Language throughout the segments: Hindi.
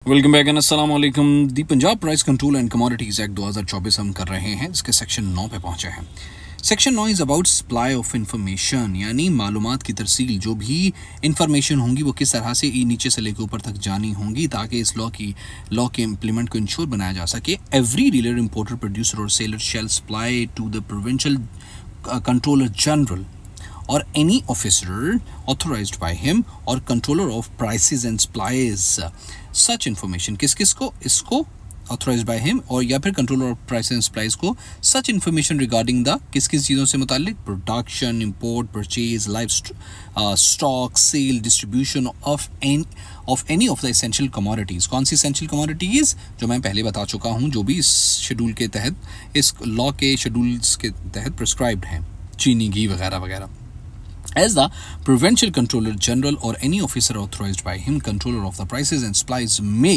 वेलकम बैक एंड अस्सलाम वालेकुम। The Punjab price control and commodities act 2024 हम कर रहे हैं, इसके सेक्शन 9 पे पहुंचे हैं। Section 9 is about supply of information, यानी मालूमात की तरसील। जो भी इंफॉर्मेशन होंगी वो किस तरह से नीचे से लेकर ऊपर तक जानी होंगी ताकि इस लॉ के इम्प्लीमेंट को इंश्योर बनाया जा सके। एवरी डीलर, इंपोर्टर, प्रोड्यूसर और seller shall supply to the provincial controller general or any officer authorized by him or controller of prices and supplies such information। किस को इसको authorized by him और या फिर controller of prices and supplies को such information regarding the किस चीज़ों से मुतालिक production, import, purchase, live stock, sale, distribution of any of the essential commodities। कौन सी essential commodities जो मैं पहले बता चुका हूँ, जो भी इस शेड्यूल के तहत, इस लॉ के शेड्यूल्स के तहत prescribed हैं, चीनी, घी वगैरह वगैरह। As the provincial controller general or any officer authorized by him, controller of the prices and supplies may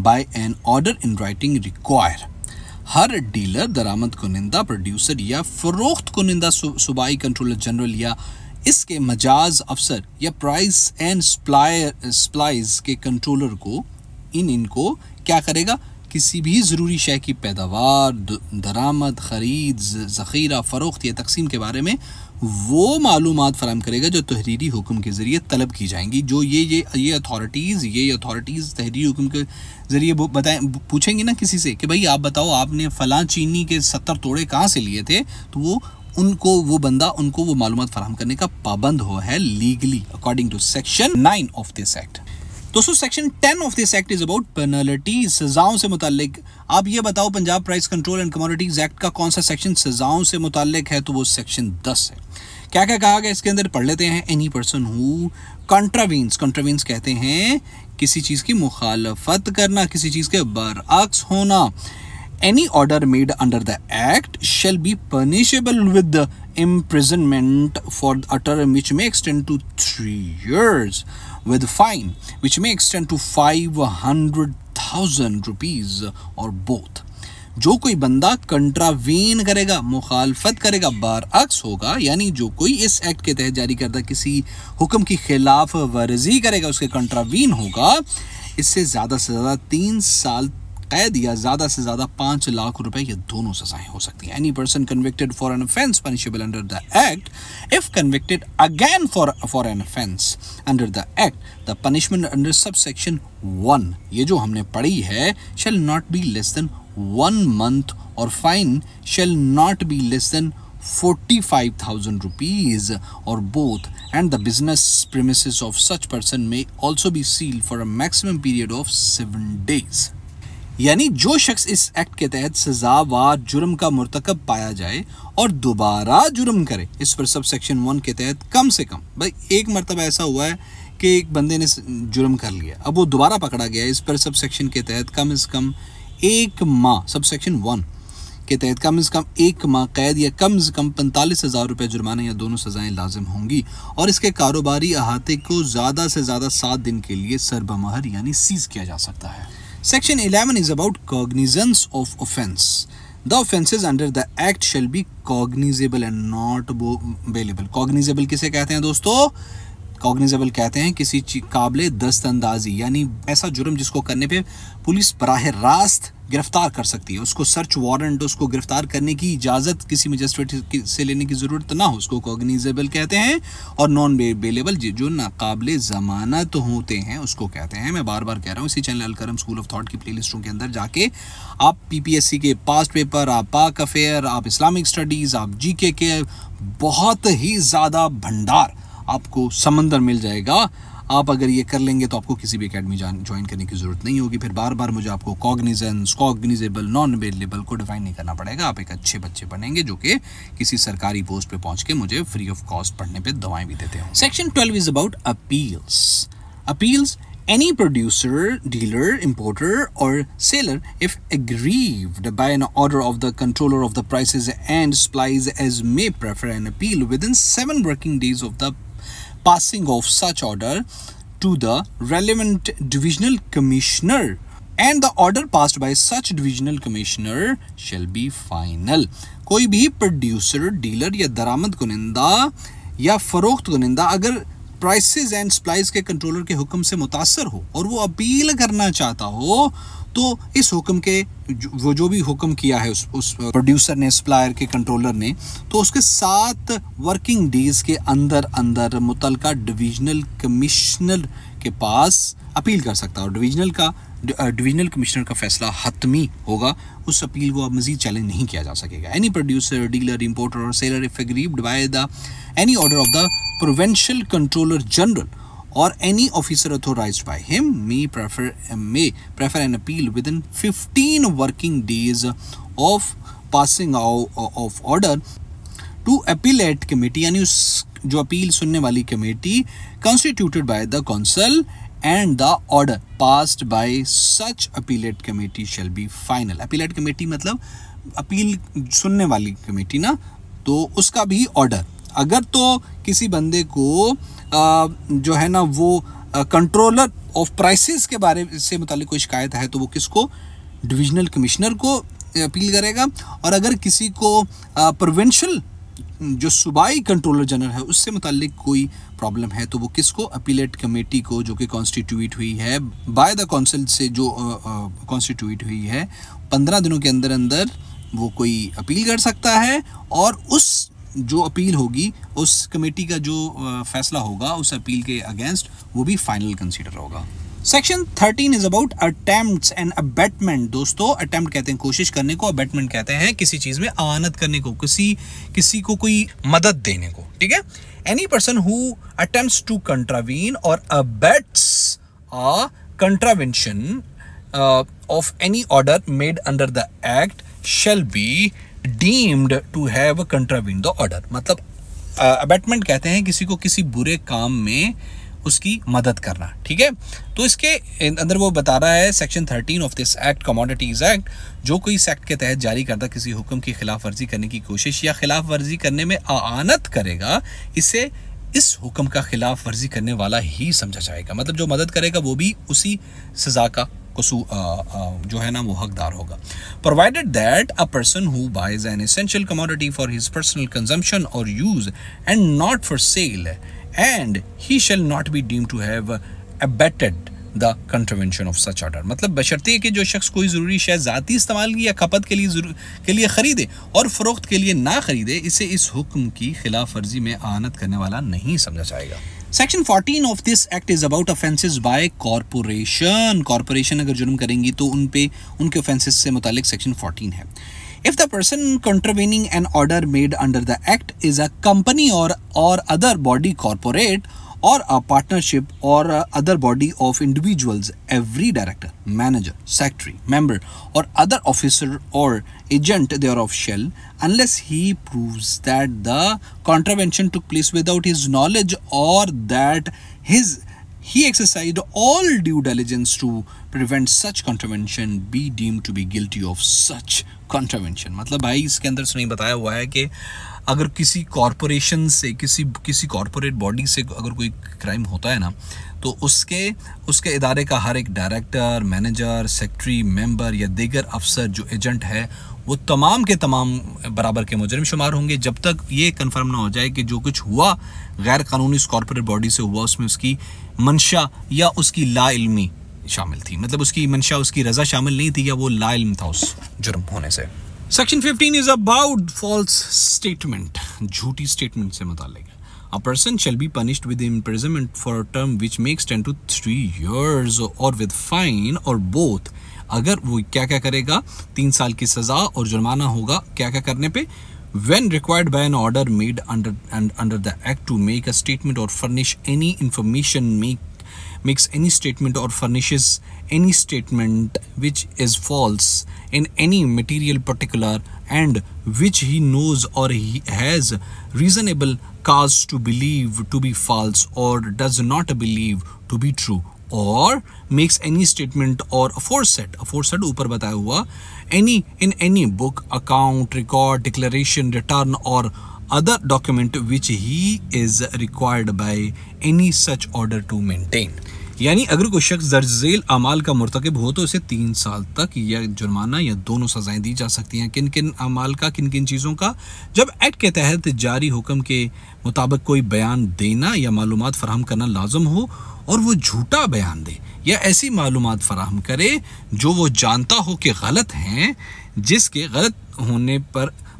by an order in writing require हर डीलर, दरामद कुनिंदा, प्रोड्यूसर या फरोख्त कुनिंदा सूबाई कंट्रोलर जनरल या इसके मजाज अफसर या प्राइस एंड सप्लाईज के कंट्रोलर को इनको क्या करेगा, किसी भी ज़रूरी शय की पैदावार, दरामद, ख़रीद, ज़ख़ीरा, फ़रोख्त या तकसीम के बारे में वो मालूमात फराहम करेगा जो तहरीरी हुक्म के ज़रिए तलब की जाएंगी। जो ये अथॉरिटीज़ तहरीरी हुक्म के ज़रिए पूछेंगी ना किसी से कि भाई आप बताओ आपने फ़लाँ चीनी के 70 तोड़े कहाँ से लिए थे, तो वो बंदा उनको वो मालूमात फराहम करने का पाबंद हो है legally according to section 9 of this act. दोस्तों section 10 of this act is about penalty, सजाओं से मुतालिक। आप ये बताओ Punjab price control and commodities act का कौन सा सेक्शन सजाओं से मुतालिक है, तो वो सेक्शन 10 है। क्या क्या कहा गया इसके अंदर, पढ़ लेते हैं। एनी पर्सन हु कॉन्ट्रावीन्स कहते हैं किसी चीज़ की मुखालफत करना, किसी चीज़ के बरअक्स होना। Any order made under the act shall be punishable with the imprisonment for a term which may extend to 3 years, with fine which may extend to 500,000 rupees or both। जो कोई बंदा कंट्रावीन करेगा, मुखालफत करेगा, बरअक्स होगा, यानी जो कोई इस एक्ट के तहत जारी करदा किसी हुक्म की खिलाफ वर्जी करेगा, उसके कंट्रावीन होगा, इससे ज़्यादा से ज़्यादा 3 साल कैद या ज़्यादा से ज़्यादा 5 लाख रुपए, ये दोनों सजाएं हो सकती हैं। Any person convicted for an offence punishable under the act if convicted again for an offence under the act, the punishment under subsection 1, ये जो हमने पढ़ी है, शैल not be less than 1 month और fine shell not be less than 45,000 rupees or both, and the business premises of such person may also be sealed for a maximum period of 7 days। यानी जो शख्स इस एक्ट के तहत सजावार जुर्म का मुर्तकब पाया जाए और दोबारा जुर्म करे, इस पर सब सेक्शन 1 के तहत कम से कम, भाई एक मरतबा ऐसा हुआ है कि एक बंदे ने जुर्म कर लिया, अब वो दोबारा पकड़ा गया, इस पर सब सेक्शन के तहत कम से कम 1 माह, सब सेक्शन 1 के तहत कम से कम 1 माह कैद या कम से कम 45,000 रुपये जुर्माना या दोनों सजाएं लाजिम होंगी, और इसके कारोबारी अहाते को ज़्यादा से ज़्यादा 7 दिन के लिए सरबमहर यानी सीज किया जा सकता है। Section 11 is about cognizance of offence. The offences under the act shall be cognizable and not bailable। cognizable किसे कहते हैं दोस्तों? कॉग्निजेबल कहते हैं किसी काबिल दस्तंदाजी, यानी ऐसा जुर्म जिसको करने पे पुलिस बराह रास्त गिरफ्तार कर सकती है, उसको सर्च वारंट, उसको गिरफ्तार करने की इजाज़त किसी मजिस्ट्रेट से लेने की ज़रूरत ना हो, उसको कॉग्निजेबल कहते हैं। और नॉन बेलेबल जो नाकाबिल ज़मानत होते हैं उसको कहते हैं। मैं बार बार कह रहा हूँ, इसी channel Alkaram school of thought की प्लेलिस्टों के अंदर जाके आप PPSC के पास्ट पेपर, आप पाक अफेयर, आप इस्लामिक स्टडीज़, आप GK के बहुत ही ज़्यादा भंडार आपको समंदर मिल जाएगा। आप अगर ये कर लेंगे तो आपको किसी भी एकेडमी ज्वाइन करने की ज़रूरत नहीं होगी, फिर बार बार मुझे आपको कॉग्निजेंस, कॉग्निजेबल, नॉन अवेलेबल को डिफाइन नहीं करना पड़ेगा। आप एक अच्छे बच्चे बनेंगे जो कि किसी सरकारी पोस्ट पे पहुंच के मुझे फ्री ऑफ कॉस्ट पढ़ने पे दवाएं भी देते हो। Section 12 is about appeals. Any producer, dealer, importer or seller, if aggrieved by an order of the controller of the prices and supplies as may prefer an appeal within 7 working days of the passing of such order to the relevant divisional commissioner, and the order passed by such divisional commissioner shall be final। कोई भी प्रोड्यूसर, डीलर या दरामद कुनिंदा या फरोख्त कुनिंदा अगर प्राइसेस एंड सप्लाईज के कंट्रोलर के हुक्म से मुतासर हो और वो अपील करना चाहता हो, तो इस हुक्म के वो जो भी हुक्म किया है उस प्रोड्यूसर ने, सप्लायर के कंट्रोलर ने, तो उसके 7 वर्किंग डेज के अंदर अंदर मुतलका डिविजनल कमिश्नर के पास अपील कर सकता है और डिविजनल कमिश्नर का फैसला हतमी होगा। उस अपील को अब मजीद चैलेंज नहीं किया जा सकेगा। एनी प्रोड्यूसर, डीलर, इंपोर्टर और seller if aggrieved by the any order of the provincial controller general or any officer authorized by him may prefer an appeal within 15 working days of passing out of order to appellate committee, यानी उस जो अपील सुनने वाली committee constituted by the council and the order passed by such appellate committee shall be final. appellate committee मतलब अपील सुनने वाली कमेटी ना, तो उसका भी ऑर्डर, अगर तो किसी बंदे को जो है ना वो कंट्रोलर ऑफ प्राइसेस के बारे से मुतालिक कोई शिकायत है तो वो किसको, डिविजनल कमिश्नर को अपील करेगा। और अगर किसी को प्रोविंशियल जो सूबाई कंट्रोलर जनरल है उससे मुतालिक कोई प्रॉब्लम है तो वो किसको, अपीलेट कमेटी को, जो कि कॉन्स्टिट्यूट हुई है बाय द काउंसिल से, जो कॉन्स्टिट्यूट हुई है, 15 दिनों के अंदर अंदर वो कोई अपील कर सकता है और उस जो अपील होगी, उस कमेटी का जो फैसला होगा उस अपील के अगेंस्ट, वो भी फाइनल कंसीडर होगा। Section 13 is about attempts and abetment. दोस्तों, अटेम्प्ट कहते हैं कोशिश करने को, अबेटमेंट कहते हैं किसी चीज में आनत करने को, किसी को कोई मदद देने को, ठीक है। Any person who attempts to contravene or abets a contravention of any order made under the act shall be deemed to have contravened the order। मतलब अबेटमेंट कहते हैं किसी को किसी बुरे काम में उसकी मदद करना, ठीक है। तो इसके अंदर वो बता रहा है section 13 of this act, commodities act, जो कोई इस एक्ट के तहत जारी करदा किसी हुक्म की खिलाफ वर्जी करने की कोशिश या खिलाफ वर्जी करने में आनत करेगा, इसे इस हुक्म का खिलाफ वर्जी करने वाला ही समझा जाएगा। मतलब जो मदद करेगा वो भी उसी सजा का जो है ना वो हकदार होगा। Provided that a person who buys an essential commodity for his personal consumption or use and not for sale, and he shall not be deemed to have abetted the contravention of such order. मतलब बशर्ते कि जो शख्स कोई ज़रूरी शय ज़ाती इस्तेमाल की या खपत के लिए ख़रीदे और फ़रोख्त के लिए ना ख़रीदे, इसे इस हुक्म की खिलाफ वर्जी में आनत करने वाला नहीं समझा जाएगा। Section 14 of this act is about offences by corporation. Corporation अगर जुर्म करेंगी तो उनके ऑफेंसेस से मुतालिक सेक्शन 14 है। If the person contravening an order made under the act is a company or other body corporate or a partnership or other body of individuals, every director, manager, secretary, member or other officer or agent thereof shall, unless he proves that the contravention took place without his knowledge or that he exercised all due diligence to prevent such contravention, be deemed to be guilty of such contravention। मतलब भाई इसके अंदर सुनिए बताया हुआ है कि अगर किसी कॉरपोरेशन से, किसी कॉरपोरेट बॉडी से अगर कोई क्राइम होता है ना, तो उसके इदारे का हर एक डायरेक्टर, मैनेजर, सेक्रेटरी, मेंबर या दीगर अफसर जो एजेंट है, वो तमाम के तमाम बराबर के मुजरिम शुमार होंगे जब तक ये कंफर्म ना हो जाए कि जो कुछ हुआ गैर कानूनी इस कॉरपोरेट बॉडी से हुआ, उसमें उसकी मंशा या उसकी लाइल्मी शामिल थी। मतलब उसकी मंशा, उसकी रजा शामिल नहीं थी या वो लाइल्म था उस जुर्म होने से। Section 15 is about false statement. झूठी स्टेटमेंट से मुताल्लिक है। A person shall be punished with imprisonment for a term which makes 10 to 3 years or with fine or both। अगर वो क्या करेगा, 3 साल की सजा और जुर्माना होगा क्या करने पे, when required by an order made under the act to make a statement or furnish any information, makes any statement or furnishes any statement which is false in any material particular and which he knows or he has reasonable cause to believe to be false or does not believe to be true, or makes any statement or aforesaid ऊपर बताया हुआ in any book, account, record, declaration, return or other document which he is required by any such order to maintain। यानी अगर कोई शख्स दर्ज अमाल का मुर्तकिब हो तो उसे 3 साल तक या जुर्माना या दोनों सजाएं दी जा सकती हैं। किन किन अमाल का, किन किन चीज़ों का? जब एक्ट के तहत जारी हुक्म के मुताबिक कोई बयान देना या मालूमात फराहम करना लाजम हो और वो झूठा बयान दे या ऐसी मालूमात फराहम करे जो वो जानता हो कि गलत हैं, जिसके गलत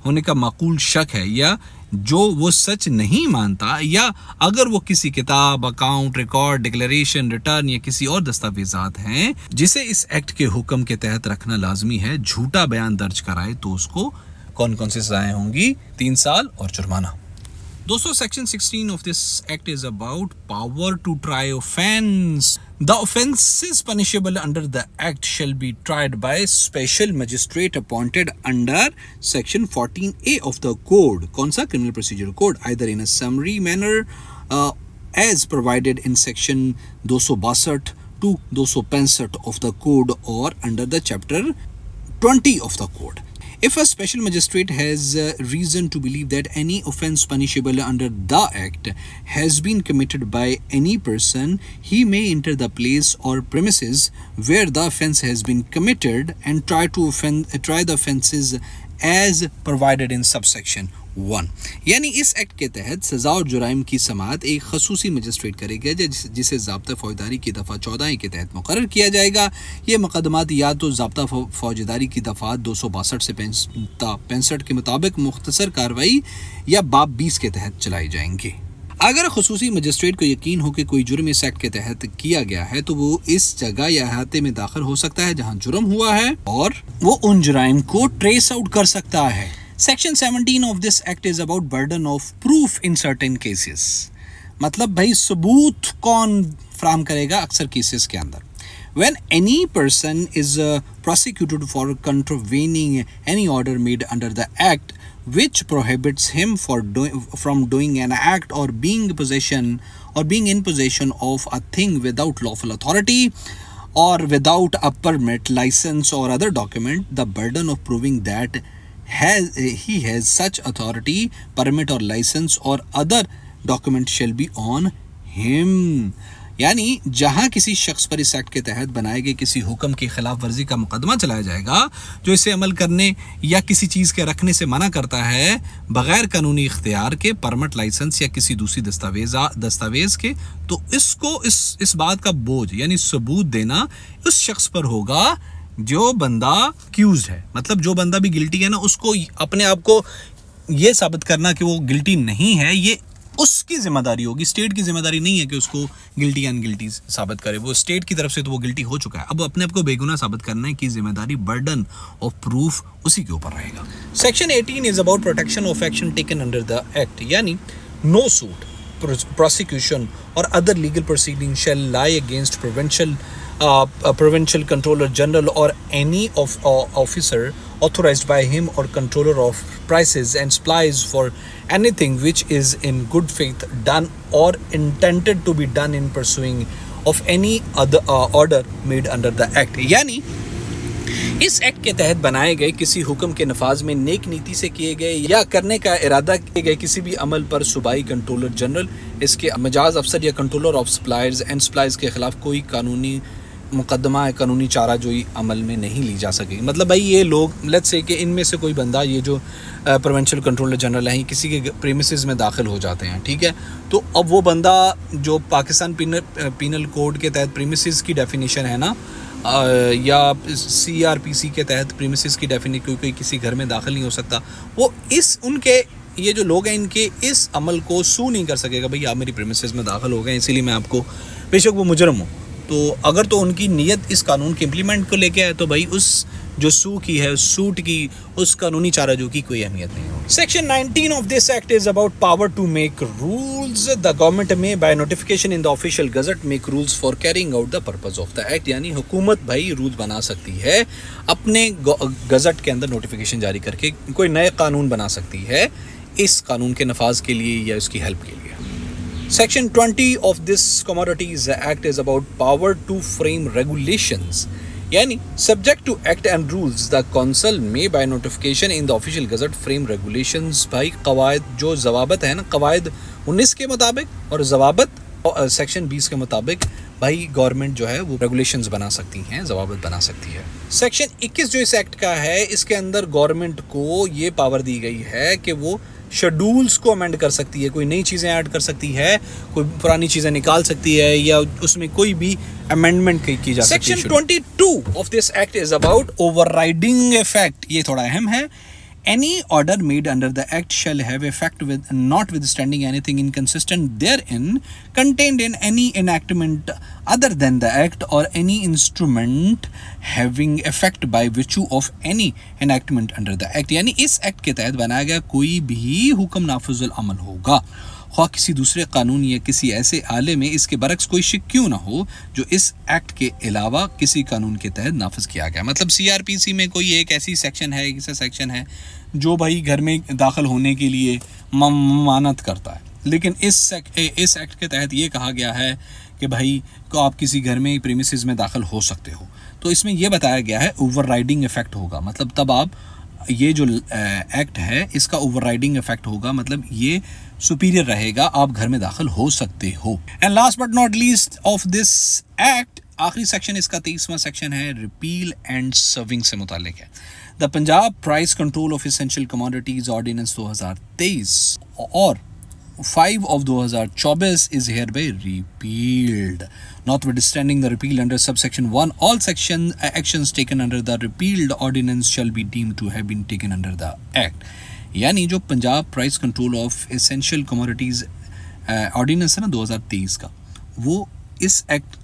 होने का माकूल शक है, या जो वो सच नहीं मानता, या अगर वो किसी किताब, अकाउंट, रिकॉर्ड, डिक्लेरेशन, रिटर्न या किसी और दस्तावेजात हैं जिसे इस एक्ट के हुक्म के तहत रखना लाजमी है, झूठा बयान दर्ज कराए तो उसको कौन कौन सी सजाएं होंगी? 3 साल और जुर्माना। दोस्तों, section 16 of this act is about power to try offense. The offences punishable under the act shall be tried by special magistrate appointed under section 14A of the code. कौन सा? Criminal Procedure Code. Either in a summary manner as provided in section 262 to 265 of the code or under the chapter 20 of the code. If a special magistrate has reason to believe that any offence punishable under the act has been committed by any person, he may enter the place or premises where the offence has been committed and try the offences as provided in subsection 1. यानी इस एक्ट के तहत सजा और जुराइम की समाअत एक खसूसी मजिस्ट्रेट करेगा जिसे ज़ाब्ता फौजदारी की दफ़ा 14 के तहत मुकर्रर किया जाएगा। ये मुकदमात या तो ज़ाब्ता फौजदारी की दफ़ा 262 से 65 के मुताबिक मुख्तसर कार्रवाई या बाब 20 के तहत चलाई जाएंगी। अगर खसूसी मजिस्ट्रेट को यकीन हो कि कोई जुर्म इस एक्ट के तहत किया गया है तो वो इस जगह या अहाते में दाखिल हो सकता है जहाँ जुर्म हुआ है और वो उन जुराइम को ट्रेस आउट कर सकता है। Section 17 of this act is about burden of proof in certain cases. मतलब भाई सबूत कौन फराहम करेगा अक्सर केसेस के अंदर? When any person is prosecuted for contravening any order made under the act which prohibits him from doing an act or being in possession of a thing without lawful authority or without a permit, license or other document, the burden of proving that he has such authority, permit or license or other document shall be on him. यानी जहां किसी शख्स पर इस एक्ट के तहत बनाए गए किसी हुक्म की खिलाफ वर्जी का मुकदमा चलाया जाएगा जो इसे अमल करने या किसी चीज़ के रखने से मना करता है बगैर कानूनी इख्तियार के, परमिट, लाइसेंस या किसी दूसरी दस्तावेज के, तो इसको इस बात का बोझ यानी सबूत देना उस शख्स पर होगा जो बंदा एक्यूज्ड है। मतलब जो बंदा भी गिल्टी है ना, उसको अपने आप को ये साबित करना कि वो गिल्टी नहीं है, ये उसकी जिम्मेदारी होगी। स्टेट की जिम्मेदारी नहीं है कि उसको गिल्टी या अनगिल्टी साबित करे। वो स्टेट की तरफ से तो वो गिल्टी हो चुका है, अब अपने आप को बेगुनाह साबित करने की जिम्मेदारी, बर्डन ऑफ प्रूफ उसी के ऊपर रहेगा। Section 18 is about protection of action taken under the act, यानी no suit, prosecution or other legal proceeding shall lie against provincial controller general or any officer authorized by him or controller of prices and supplies for anything which is in good faith done or intended to be done in pursuing of any other order made under the act. यानी इस एक्ट के तहत बनाए गए किसी हुक्म के नफाज में नेक नीति से किए गए या करने का इरादा किए गए किसी भी अमल पर सूबाई कंट्रोलर जनरल, इसके मजाज अफसर या controller of suppliers and supplies के खिलाफ कोई कानूनी मुकदमा है, कानूनी चाराजोई अमल में नहीं ली जा सकेगी। मतलब भाई ये लोग लेट्स से कि इनमें से कोई बंदा, ये जो प्रोविंशियल कंट्रोलर जनरल हैं, किसी के प्रीमिसेस में दाखिल हो जाते हैं, ठीक है, तो अब वो बंदा जो पाकिस्तान पीनल कोड के तहत प्रीमिसेस की डेफिनेशन है ना, या CRPC के तहत प्रीमिसेस की डेफिनेशन, कोई किसी घर में दाखिल नहीं हो सकता, वो उनके ये जो लोग हैं इनके इस अमल को सू नहीं कर सकेगा। भाई आप मेरी प्रीमिसेस में दाखिल हो गए, इसीलिए मैं आपको, बेशक वो मुजरम हो, तो अगर तो उनकी नीयत इस कानून के इम्प्लीमेंट को लेके है तो भाई उस जो सू की है, उस सूट की, उस कानूनी चाराजो की कोई अहमियत नहीं होगी। Section 19 of this act is about power to make rules. The government may by notification in the official gazette make rules for carrying out the purpose of the act, यानी हुकूमत भाई रूल बना सकती है, अपने गजट के अंदर नोटिफिकेशन जारी करके कोई नए कानून बना सकती है इस कानून के नफाज के लिए या उसकी हेल्प के लिए। Section 20 of this Commodities Act is about power to frame regulations, यानी subject to act and rules the council may by notification in the official gazette frame regulations। भाई कवायद जो जवाबत है ना, कवायद 19 के मुताबिक और जवाबत सेक्शन 20 के मुताबिक भाई गवर्नमेंट जो है वो रेगुलेशंस बना सकती हैं, ज़वाबित बना सकती है। सेक्शन 21 जो इस एक्ट का है, इसके अंदर गवर्नमेंट को ये पावर दी गई है कि वो शेड्यूल्स को अमेंड कर सकती है, कोई नई चीज़ें ऐड कर सकती है, कोई पुरानी चीज़ें निकाल सकती है, या उसमें कोई भी अमेंडमेंट की जा सकती है। Section 22 of this act is about overriding effect. ये थोड़ा अहम है। Any order made under the act shall have effect with notwithstanding anything inconsistent therein contained in any enactment other than the act or any instrument having effect by virtue of any enactment under the act। यानी इस एक्ट के तहत बनाया गया कोई भी हुक्म नाफिजुल अमल होगा, ख्वाह किसी दूसरे कानून या किसी ऐसे आले में इसके बरक्स कोई शिक क्यों ना हो जो इस एक्ट के अलावा किसी कानून के तहत नाफिज किया गया। मतलब CRPC में कोई एक ऐसी सेक्शन है, ऐसा सेक्शन है जो भाई घर में दाखिल होने के लिए ममानत करता है, लेकिन इस एक्ट के तहत ये कहा गया है कि भाई को आप किसी घर में प्रीमिसेस में दाखिल हो सकते हो। तो इसमें यह बताया गया है ओवरराइडिंग इफेक्ट होगा, मतलब तब आप ये जो एक्ट है इसका ओवरराइडिंग इफेक्ट होगा, मतलब ये सुपीरियर रहेगा, आप घर में दाखिल हो सकते हो। And last but not least of this act, आखिरी सेक्शन इसका 23वां सेक्शन है, रिपील एंड सर्विंग से मुतालिक है। The Punjab price control of essential commodities ordinance 2023 और 5 of 2024 is hereby repealed. Notwithstanding the repeal under subsection 1, all actions taken under the repealed ordinance shall be deemed to have been taken under the act. यानी जो Punjab price control of essential commodities ordinance है ना 2023 का, वो इस एक्ट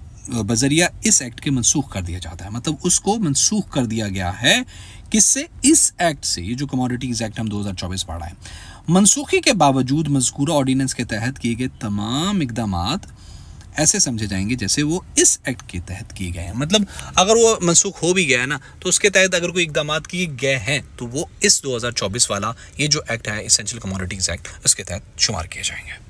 बजरिया इस एक्ट के मनसूख कर दिया जाता है। मतलब उसको मनसूख कर दिया गया है किससे? इस एक्ट से। ये जो कमोडिटीज़ एक्ट हम 2024 पढ़ा है, मनसूखी के बावजूद मज़कूरा ऑर्डिनेंस के तहत किए गए तमाम इक़दामात ऐसे समझे जाएंगे जैसे वो इस एक्ट के तहत किए गए हैं। मतलब अगर वो मनसूख हो भी गया है ना, तो उसके तहत अगर कोई इक़दामात किए गए हैं तो वो इस 2024 वाला ये जो एक्ट है एसेंशियल कमोडिटीज़ एक्ट, उसके तहत शुमार किए जाएंगे।